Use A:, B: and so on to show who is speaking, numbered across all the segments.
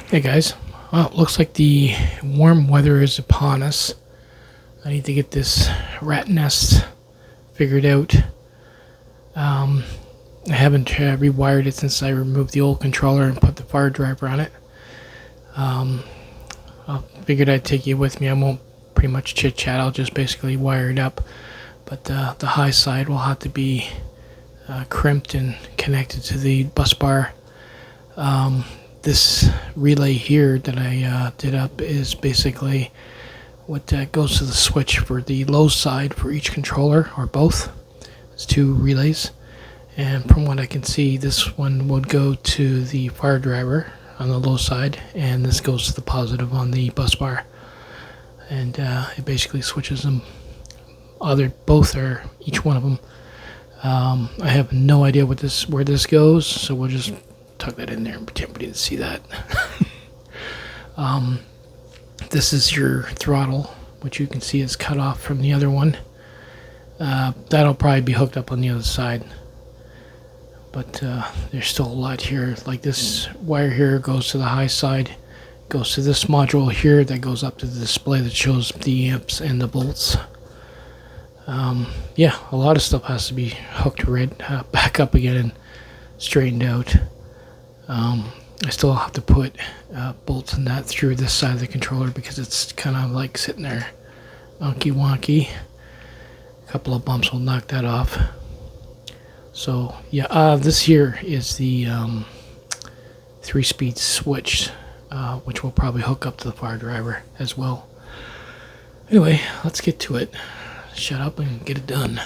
A: Hey guys, well, it looks like the warm weather is upon us. I need to get this rat nest figured out. I haven't rewired it since I removed the old controller and put the fire driver on it. I figured I'd take you with me. I won't pretty much chit chat, I'll just basically wire it up. But the high side will have to be crimped and connected to the bus bar. This relay here that I did up is basically what goes to the switch for the low side for each controller, or both. It's two relays, and from what I can see, this one would go to the fire driver on the low side, and this goes to the positive on the bus bar, and it basically switches them. Both are each one of them. I have no idea where this goes, so we'll just tuck that in there and pretend we didn't see that. This is your throttle, which you can see is cut off from the other one. That'll probably be hooked up on the other side, but there's still a lot here. Like this wire here goes to the high side, goes to this module here that goes up to the display that shows the amps and the volts. Yeah, a lot of stuff has to be hooked back up again and straightened out. I still have to put bolts and that through this side of the controller because it's kind of like sitting there wonky wonky. A couple of bumps will knock that off. So yeah, this here is the 3-speed switch, which will probably hook up to the fire driver as well. Anyway, let's get to it. Shut up and get it done.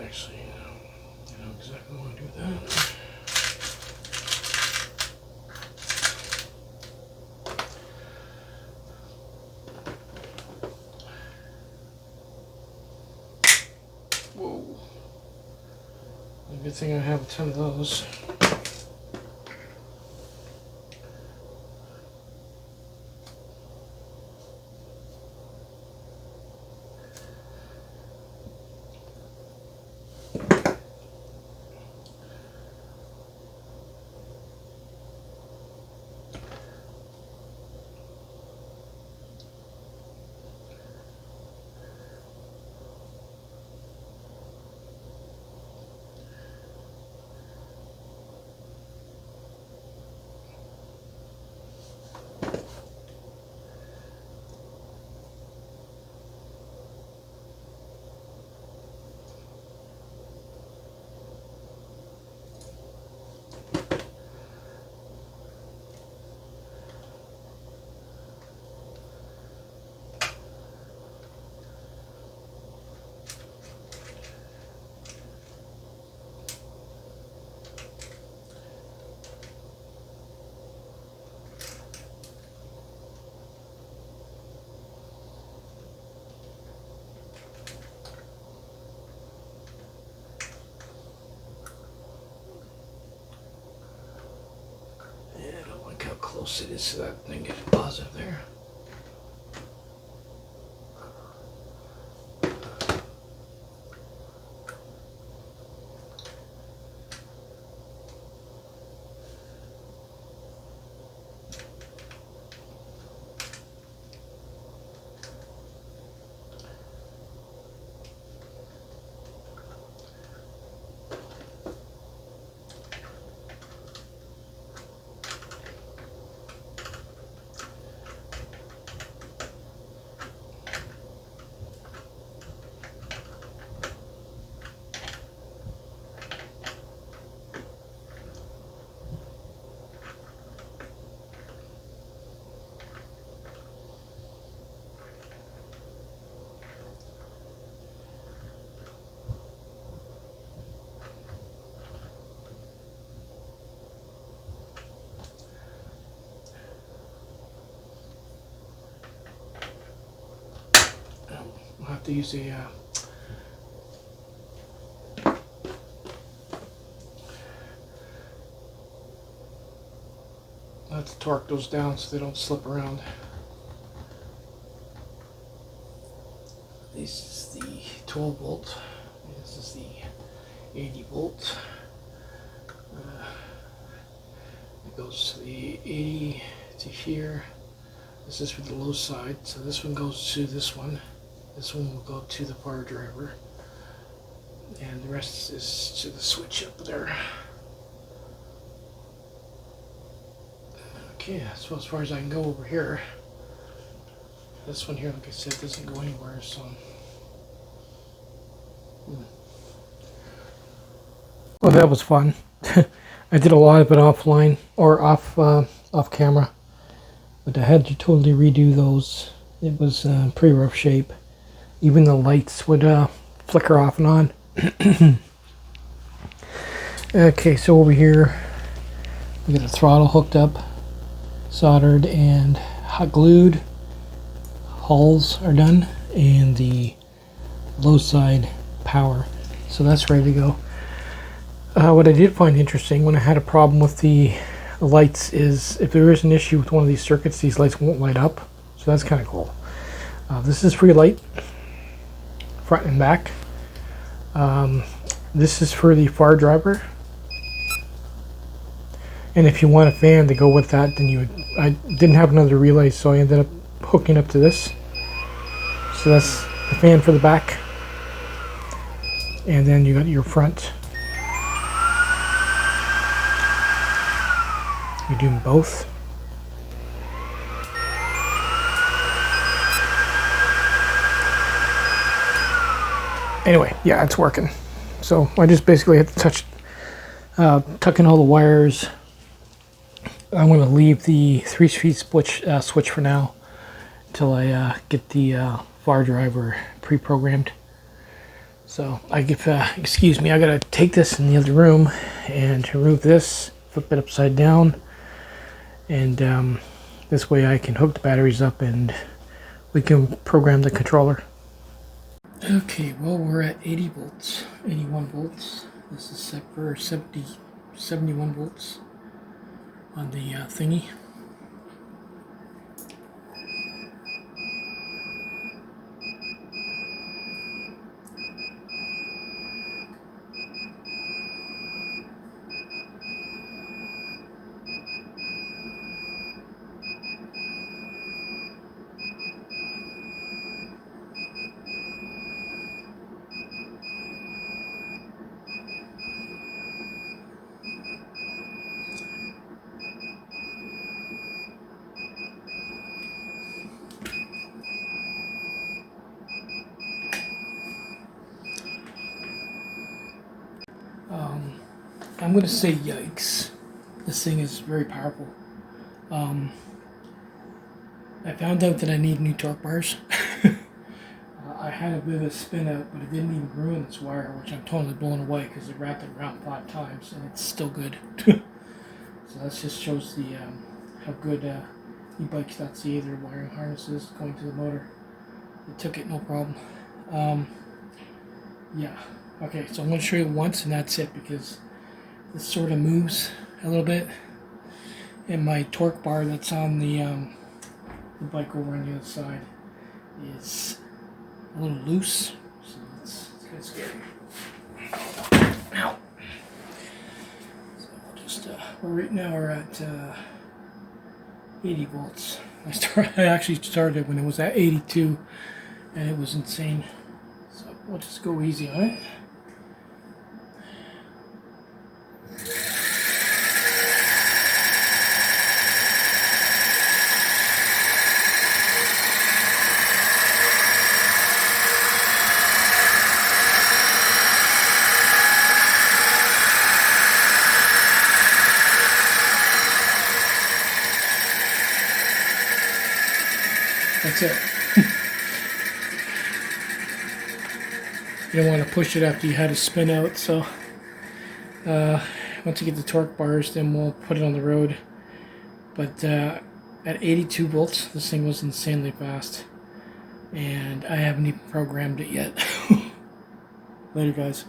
A: Actually, I know exactly want to do that. Whoa. Good thing I have a ton of those. How close it is to that thing getting positive there. I'll have to use a let's torque those down so they don't slip around. This is the 12 volt. This is the 80 volt. It goes to the 80 to here. This is for the low side, so this one goes to this one. This one will go to the fardriver, and the rest is to the switch up there. Okay, so as far as I can go over here, this one here, like I said, doesn't go anywhere, so. Well, that was fun. I did a lot of it offline, or off camera, but I had to totally redo those. It was pretty rough shape. Even the lights would flicker off and on. Okay, so over here we got a throttle hooked up, soldered and hot glued. Hulls are done, and the low side power. So that's ready to go. What I did find interesting when I had a problem with the lights is if there is an issue with one of these circuits, these lights won't light up. So that's kind of cool. This is free light, front and back. This is for the fardriver, and if you want a fan to go with that, then you would. I didn't have another relay, so I ended up hooking up to this. So that's the fan for the back, and then you got your front. You do them both. Anyway, yeah, it's working. So I just basically had to tuck in all the wires. I'm going to leave the 3-speed switch for now until I get the fardriver pre-programmed. So excuse me, I gotta take this in the other room and remove this, flip it upside down, and this way I can hook the batteries up and we can program the controller. Okay, well, we're at 80 volts, 81 volts. This is set for 71 volts on the thingy. I'm going to say yikes. This thing is very powerful. I found out that I need new torque bars. I had a bit of a spin out, but it didn't even ruin this wire, which I'm totally blown away because it wrapped it around 5 times and it's still good. So that just shows the how good ebikes.ca, their wiring harnesses going to the motor. It took it no problem. Yeah. Okay, so I'm going to show you once and that's it, because this sort of moves a little bit, and my torque bar that's on the bike over on the other side is a little loose, so it's kind of scary. Ow. So we'll just right now we're at 80 volts. I actually started when it was at 82, and it was insane. So we'll just go easy on it. That's it. You don't want to push it after you had a spin out, so once you get the torque bars, then we'll put it on the road. But at 82 volts, this thing was insanely fast, and I haven't even programmed it yet. Later, guys.